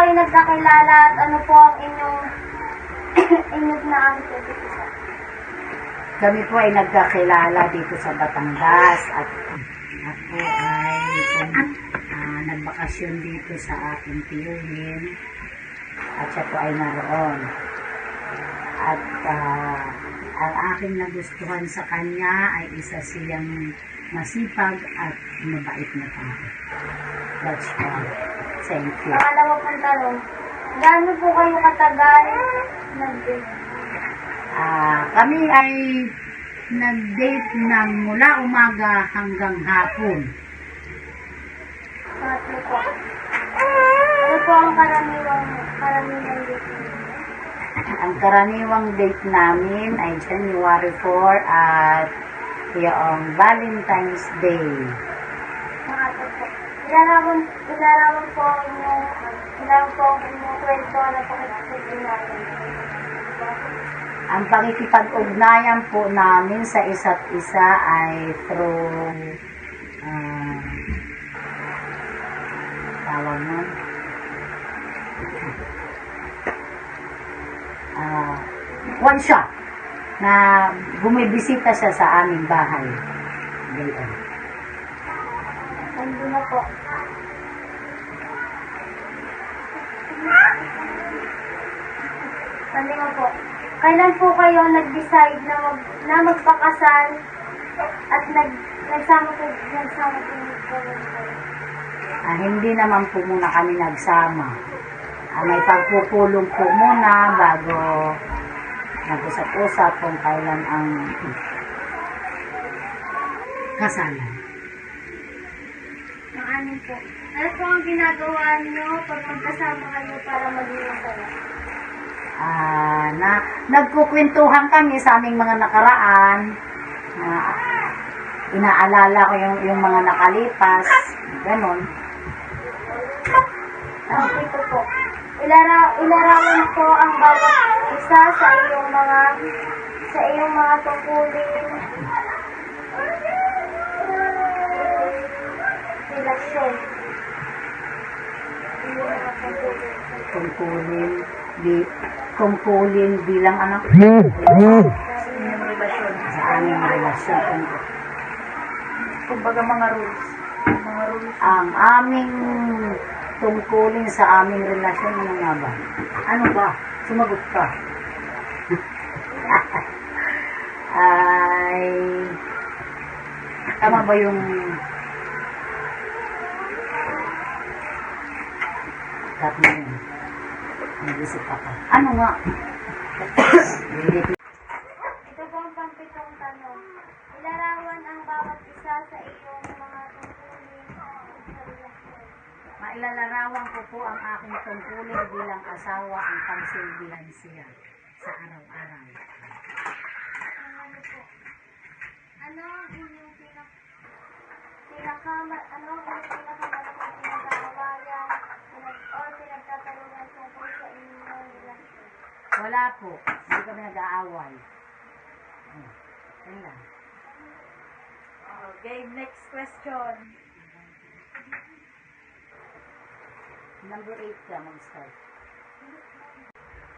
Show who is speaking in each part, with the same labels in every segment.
Speaker 1: kayo nagkakilala at ano po ang inyong inyong nakakita?
Speaker 2: Kami po ay nagkakilala dito sa Batangas at ako ay nagbakasyon dito sa aking tiyuhin at siya po ay naroon. At ang aking nagustuhan sa kanya ay isa siyang masipag at mabait na tao. That's all. Thank you.
Speaker 1: Pangalawa pong tanong, gaano po kayo katagal nag-date?
Speaker 2: Kami ay nag-date ng mula umaga hanggang hapon.
Speaker 1: Pangatlo po. Ano po ang karaniwang date?
Speaker 2: Ang karaniwang date namin ay January 4 at yung Valentine's Day.
Speaker 1: Pangatlo po. Ilarawan po ang inyong kwento na pakikipagin natin.
Speaker 2: Ang pakikipag-ugnayan po namin sa isa't isa ay through tawag mo one shot na bumibisita siya sa aming bahay. Gayon.
Speaker 1: Nandun na po. Nandun po. Kailan po kayo nag-decide na magpakasal at nagsama po
Speaker 2: Hindi naman po muna kami nagsama. May pagpupulong po muna bago nag-usap-usap kung kailan ang kasalan.
Speaker 1: Ano po? Ano po ang ginagawa niyo pag magkasama kayo para maging masaya?
Speaker 2: Nagkukwentuhan kami sa aming mga nakaraan. Inaalala ko yung mga nakalipas. Ganon.
Speaker 1: Ito po. Ilarawan po ang bawat isa sa iyong mga tungkulin relasyon.
Speaker 2: Tungkulin bilang anak. Sa aming relasyon.
Speaker 3: Kumbaga mga rules.
Speaker 2: Ang aming tungkulin sa aming relasyon, ano nga ba? Ano ba? Sumagot ka. Ay, tama ba yung tatlo yun? Nag-isip ako. Ano nga?
Speaker 1: Ito po ang pampitong tanong. Ilarawan ang bawat isa sa iyong mga tungkulin sa relasyon.
Speaker 2: Mailalarawan ko po ang aking tungkulin bilang asawa ang pagsilbihan siya sa araw-araw.
Speaker 1: Ano po? Ano ang inyong pinag-aawayan o pinagtatalunan tungkol sa inyong relasyon?
Speaker 2: Wala po. Hindi kami nag-aaway. Yan lang.
Speaker 3: Okay, next question.
Speaker 2: Number 8 ka, mag-start.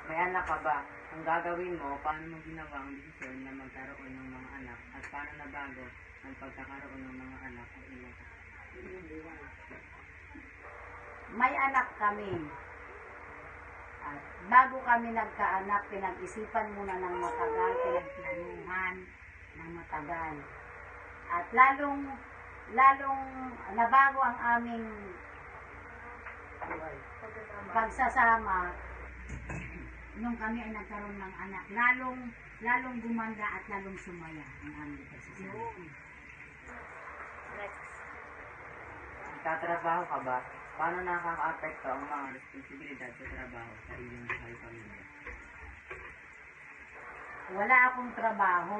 Speaker 4: May anak ka ba? Ang gagawin mo, paano mo ginawa ang desisyon na magkaroon ng mga anak at paano nabago ang pagkakaroon ng mga anak at ilang?
Speaker 2: May anak kami. At bago kami nagkaanak, pinag-isipan muna ng matagal, pinagplanuhan ng matagal. At lalong nabago ang aming pagsasama nung kami ay nagkaroon ng anak. Lalong gumanda at lalong sumaya ang aming pagsasama.
Speaker 3: Next.
Speaker 4: Nagtatrabaho ka ba? Paano nakaka-apekto ang mga responsibilidad sa trabaho sa iyong pamilya?
Speaker 2: Wala akong trabaho.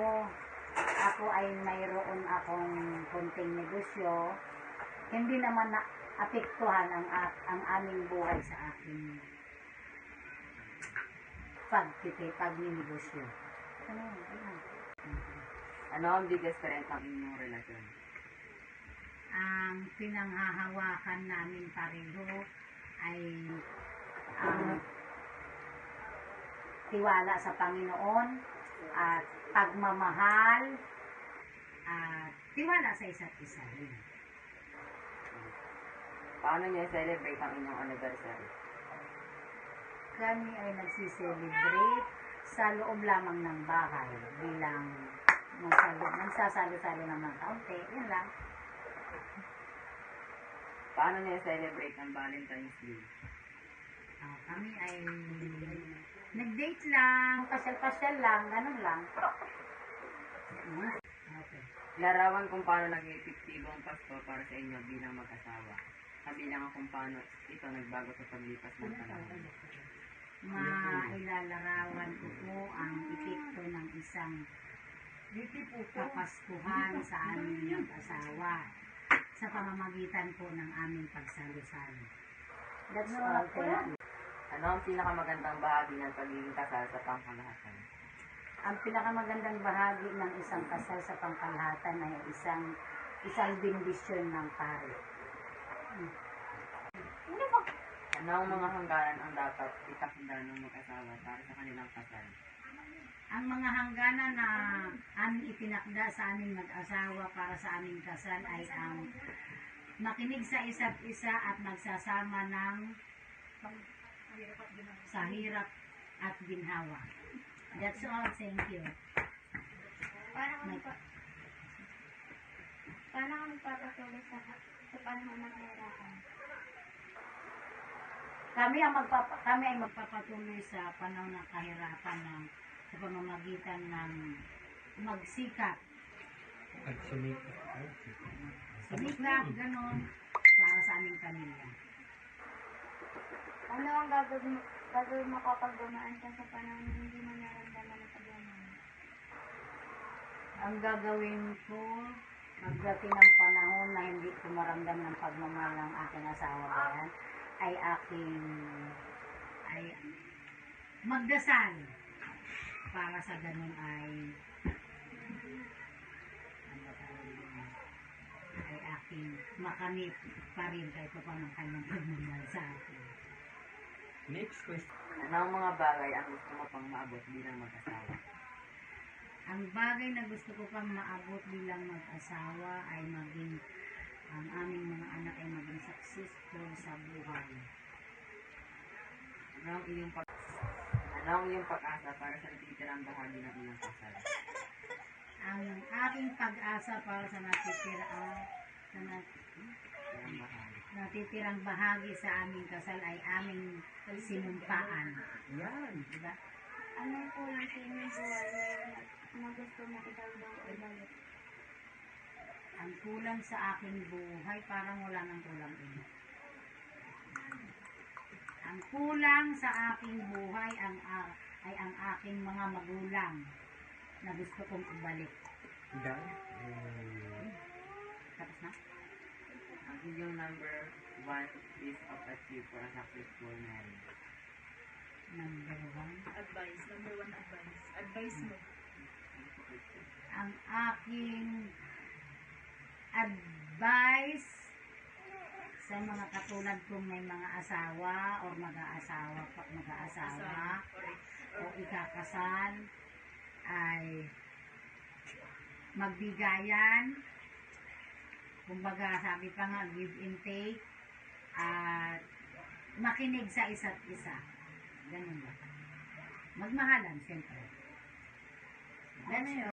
Speaker 2: Ako ay mayroon akong konting negosyo. Hindi naman apektuhan ang aming buhay sa aking pagninegosyo.
Speaker 4: Ano ang biggest strength ng inyong relasyon?
Speaker 2: Ang pinanghahawakan namin pareho ay ang tiwala sa Panginoon at pagmamahal at tiwala sa isa't isa.
Speaker 4: Paano niyo celebrate ang inyong anniversary?
Speaker 2: Kami ay nagsiselebrate sa loob lamang ng bahay bilang nagsasalo-salo naman kaunti. Yun lang.
Speaker 4: Paano niyo celebrate ang Valentine's Day?
Speaker 2: Kami ay nag-date lang, pasyal-pasyal lang, ganun lang. Okay.
Speaker 4: Larawan kung paano naging epektibo ang Pasko para sa inyo bilang mag-asawa. Kabilang kung paano ito nagbago sa paglipas ng panahon.
Speaker 2: Mailalarawan ko po ang epekto ng isang kapaskuhan sa aming mag-asawa sa pamamagitan po ng aming pagsalo-salo. That's all. Thank you.
Speaker 4: Ano ang pinakamagandang bahagi ng pagiging kasal sa pangkalahatan?
Speaker 2: Ang pinakamagandang bahagi ng isang kasal sa pangkalahatan ay isang bendisyon ng pare.
Speaker 4: Ano ang mga hangganan ang dapat itakda ng mag-asawa para sa kanilang kasal?
Speaker 2: Ang mga hangganan na aming itinakda sa aming mag-asawa para sa aming kasal ay ang makinig sa isa't isa at magsasama ng sa hirap at ginhawa. That's all. Thank you.
Speaker 1: Paano ka magpapatuloy sa panahon ng kahirapan?
Speaker 2: Kami ay magpapatuloy sa panahon ng kahirapan sa pamamagitan ng magsikap. Sumikap, ganon, para sa aming pamilya.
Speaker 1: Ano ang gagawin mo kapag dumaan ka sa panahon na hindi mo naramdaman ang pagmamahal?
Speaker 2: Ang gagawin ko, pagdating ng panahon na hindi ko maramdam ng pagmamahal ng aking asawa bayan, ay magdasal para sa ganun ay aking makamit pa rin kahit pa ng kanyang pagmamahal sa akin.
Speaker 4: Next question. Ano ang mga bagay ang gusto mo pang maabot bilang mag-asawa?
Speaker 2: Ang bagay na gusto ko pang maabot bilang mag-asawa ay ang aming mga anak ay maging successful sa buhay.
Speaker 4: Ano ang iyong pag-asa para sa natitirang bahagi ng iyong kasal?
Speaker 2: Ang aking pag-asa para sa natitirang bahagi sa aming kasal ay aming sinumpaan.
Speaker 4: Yan.
Speaker 2: Diba?
Speaker 1: Ano yung kulang sa inyong buhay na gusto mo idagdag o ibalik?
Speaker 2: Ang kulang sa aking buhay, parang wala nang kulang din. Ang kulang sa aking buhay ay ang aking mga magulang na gusto kong ibalik. Tapos na?
Speaker 4: Ang iyong number 1 piece of achieve for a successful marriage.
Speaker 2: Number 1.
Speaker 3: Advice. Number 1 advice. Advice mo.
Speaker 2: Ang aking advice sa mga katulad kong may mga asawa o mag-aasawa o ikakasal ay magbigayan, kumbaga sabi pa nga give and take, at makinig sa isa't isa. Ganun ba? Magmahalan, siyempre. Ganun yun.